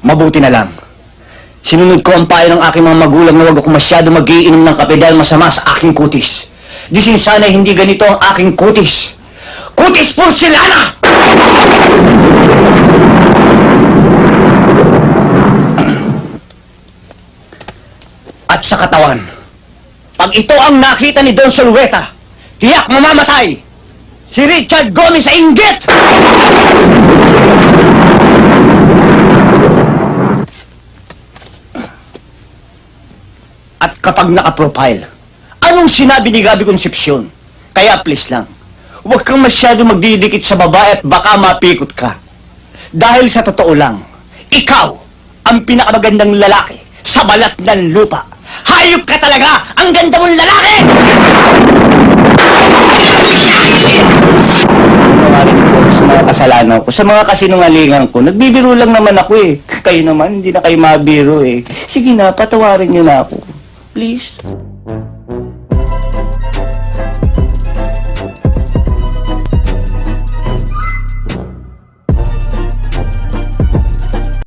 Mabuti na lang. Sinunod ko ang payo ng aking mga magulang na huwag ako masyado mag-iinom ng kape dahil masama sa aking kutis. Disin sana hindi ganito ang aking kutis. Kutis porcelana! At sa katawan, pag ito ang nakita ni Don Solueta, tiyak mamamatay! Si Richard Gomez sa inggit! At kapag naka-profile, anong sinabi ni Gabi Concepcion? Kaya please lang, huwag kang masyado magdidikit sa babae at baka mapikot ka. Dahil sa totoo lang, ikaw ang pinakamagandang lalaki sa balat ng lupa. Hayop ka talaga! Ang ganda mong lalaki! Sa mga kasalanan ko, sa mga kasinungalingan ko, nagbibiro lang naman ako eh. Kayo naman, hindi na kayo mabiro eh. Sige na, patawarin niyo na ako. Please.